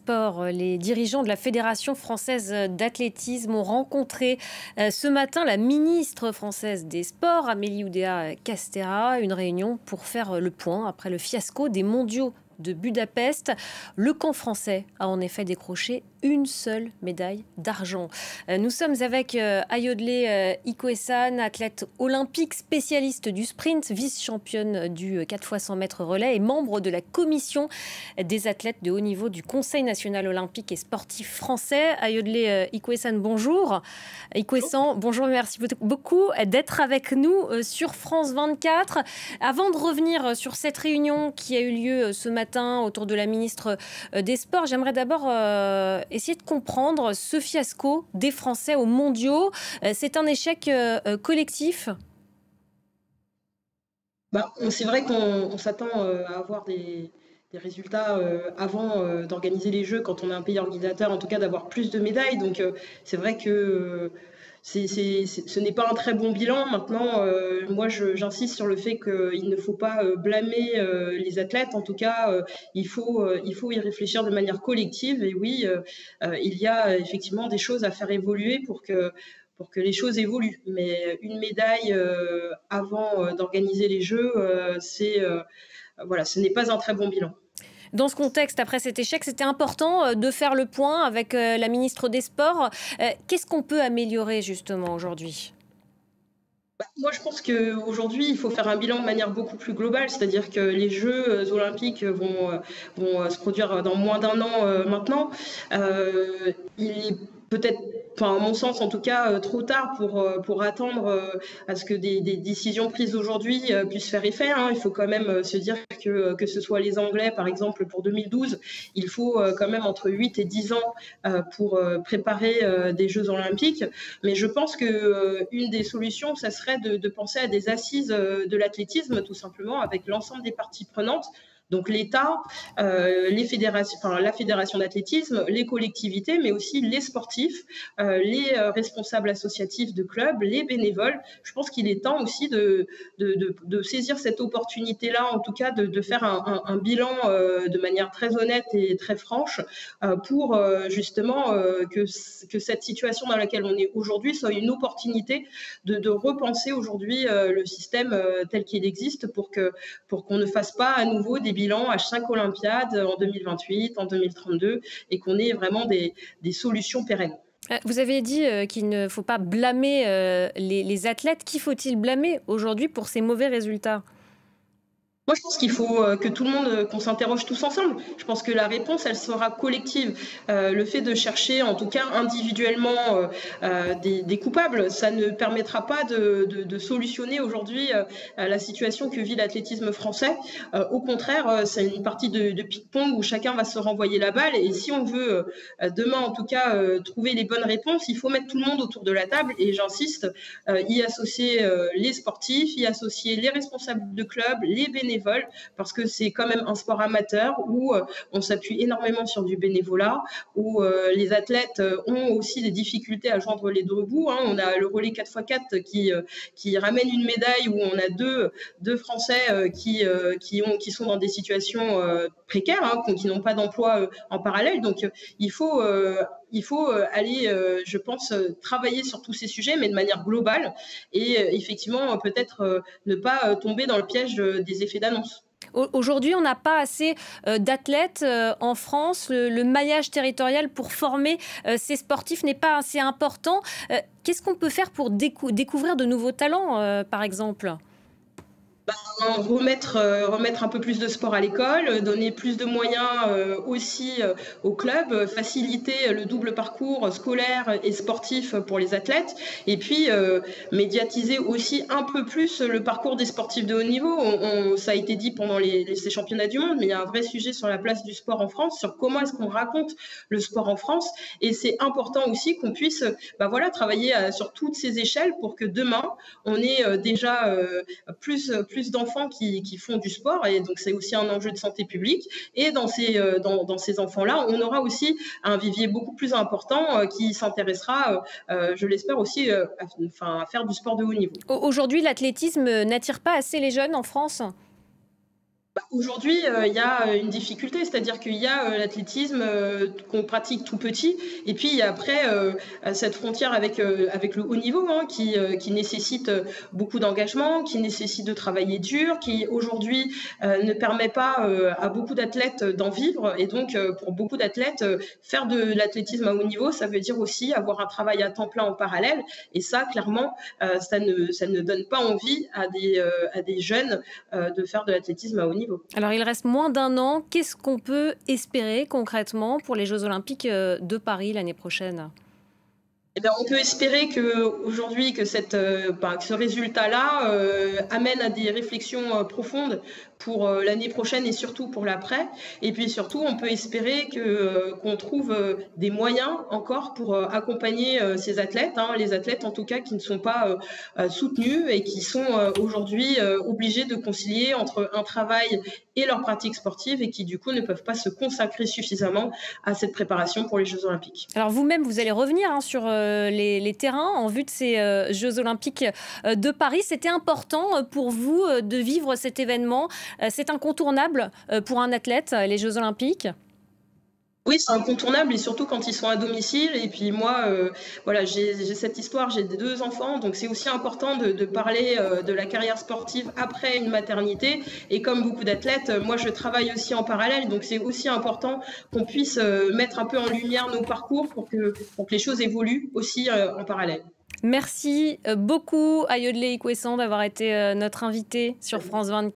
sport. Les dirigeants de la Fédération française d'athlétisme ont rencontré ce matin la ministre française des Sports, Amélie Oudéa-Castéra, une réunion pour faire le point après le fiasco des mondiaux de Budapest. Le camp français a en effet décroché une seule médaille d'argent. Nous sommes avec Ayodele Ikwe-san, athlète olympique, spécialiste du sprint, vice-championne du 4x100 mètres relais et membre de la commission des athlètes de haut niveau du Conseil national olympique et sportif français. Ayodele Ikwe-san, bonjour. Ikwe-san, bonjour, merci beaucoup d'être avec nous sur France 24. Avant de revenir sur cette réunion qui a eu lieu ce matin autour de la ministre des Sports, j'aimerais d'abord essayer de comprendre ce fiasco des Français aux mondiaux. C'est un échec collectif? C'est vrai qu'on s'attend à avoir des résultats avant d'organiser les Jeux, quand on est un pays organisateur, en tout cas d'avoir plus de médailles. Donc c'est vrai que ce n'est pas un très bon bilan. Maintenant, moi j'insiste sur le fait qu'il ne faut pas blâmer les athlètes. En tout cas, il faut y réfléchir de manière collective. Et oui, il y a effectivement des choses à faire évoluer pour que les choses évoluent. Mais une médaille avant d'organiser les Jeux, voilà, ce n'est pas un très bon bilan. Dans ce contexte, après cet échec, c'était important de faire le point avec la ministre des Sports. Qu'est-ce qu'on peut améliorer justement aujourd'hui ? Moi, je pense qu'aujourd'hui, il faut faire un bilan de manière beaucoup plus globale, c'est-à-dire que les Jeux olympiques vont se produire dans moins d'un an maintenant. Il est peut-être, enfin, à mon sens en tout cas, trop tard pour attendre à ce que des décisions prises aujourd'hui puissent faire effet. Il faut quand même se dire que ce soit les Anglais, par exemple, pour 2012, il faut quand même entre 8 et 10 ans pour préparer des Jeux olympiques. Mais je pense qu'une des solutions, ça serait de penser à des assises de l'athlétisme, tout simplement, avec l'ensemble des parties prenantes. Donc l'État, la fédération d'athlétisme, les collectivités, mais aussi les sportifs, les responsables associatifs de clubs, les bénévoles. Je pense qu'il est temps aussi de saisir cette opportunité-là, en tout cas de faire un bilan de manière très honnête et très franche pour justement que cette situation dans laquelle on est aujourd'hui soit une opportunité de repenser aujourd'hui le système tel qu'il existe pour qu'on ne fasse pas à nouveau des bilans à chaque Olympiade en 2028, en 2032 et qu'on ait vraiment des solutions pérennes. Vous avez dit qu'il ne faut pas blâmer les athlètes. Qui faut-il blâmer aujourd'hui pour ces mauvais résultats ? Moi, je pense qu'il faut que tout le monde, qu'on s'interroge tous ensemble. Je pense que la réponse, elle sera collective. Le fait de chercher, en tout cas individuellement, des coupables, ça ne permettra pas de solutionner aujourd'hui la situation que vit l'athlétisme français. Au contraire, c'est une partie de ping-pong où chacun va se renvoyer la balle. Et si on veut demain, en tout cas, trouver les bonnes réponses, il faut mettre tout le monde autour de la table. Et j'insiste, y associer les sportifs, y associer les responsables de clubs, les bénévoles, parce que c'est quand même un sport amateur où on s'appuie énormément sur du bénévolat, où les athlètes ont aussi des difficultés à joindre les deux bouts. On a le relais 4x4 qui ramène une médaille, où on a deux Français qui sont dans des situations précaires, qui n'ont pas d'emploi en parallèle. Donc il faut aller, je pense, travailler sur tous ces sujets, mais de manière globale, et effectivement peut-être ne pas tomber dans le piège des effets d'annonce. Aujourd'hui, on n'a pas assez d'athlètes en France. Le maillage territorial pour former ces sportifs n'est pas assez important. Qu'est-ce qu'on peut faire pour découvrir de nouveaux talents, par exemple ? Remettre un peu plus de sport à l'école, donner plus de moyens aussi aux clubs, faciliter le double parcours scolaire et sportif pour les athlètes, et puis médiatiser aussi un peu plus le parcours des sportifs de haut niveau. Ça a été dit pendant ces championnats du monde, mais il y a un vrai sujet sur la place du sport en France, sur comment est-ce qu'on raconte le sport en France, et c'est important aussi qu'on puisse travailler sur toutes ces échelles pour que demain on ait déjà plus d'enfants qui font du sport, et donc c'est aussi un enjeu de santé publique. Et dans ces enfants-là, on aura aussi un vivier beaucoup plus important qui s'intéressera, je l'espère aussi, à faire du sport de haut niveau. Aujourd'hui, l'athlétisme n'attire pas assez les jeunes en France ? Aujourd'hui, il y a une difficulté, c'est-à-dire qu'il y a, l'athlétisme, qu'on pratique tout petit et puis il y a après, cette frontière avec le haut niveau, hein, qui nécessite, beaucoup d'engagement, qui nécessite de travailler dur, qui aujourd'hui, ne permet pas, à beaucoup d'athlètes, d'en vivre et donc pour beaucoup d'athlètes, faire de l'athlétisme à haut niveau, ça veut dire aussi avoir un travail à temps plein en parallèle et ça clairement, ça ne donne pas envie à des jeunes, de faire de l'athlétisme à haut niveau. Alors, il reste moins d'un an. Qu'est-ce qu'on peut espérer concrètement pour les Jeux Olympiques de Paris l'année prochaine? Eh bien, on peut espérer qu'aujourd'hui, que ce résultat-là amène à des réflexions profondes pour l'année prochaine et surtout pour l'après. Et puis surtout, on peut espérer qu'on trouve des moyens encore pour accompagner ces athlètes, hein, les athlètes en tout cas qui ne sont pas soutenus et qui sont aujourd'hui obligés de concilier entre un travail et leur pratique sportive et qui du coup ne peuvent pas se consacrer suffisamment à cette préparation pour les Jeux Olympiques. Alors vous-même, vous allez revenir sur les terrains en vue de ces Jeux Olympiques de Paris. C'était important pour vous de vivre cet événement. C'est incontournable pour un athlète, les Jeux Olympiques. Oui, c'est incontournable et surtout quand ils sont à domicile. Et puis moi, voilà, j'ai cette histoire, j'ai 2 enfants, donc c'est aussi important de parler de la carrière sportive après une maternité. Et comme beaucoup d'athlètes, moi je travaille aussi en parallèle, donc c'est aussi important qu'on puisse mettre un peu en lumière nos parcours pour que les choses évoluent aussi en parallèle. Merci beaucoup Ayodele Ikwesson d'avoir été notre invité sur France 24.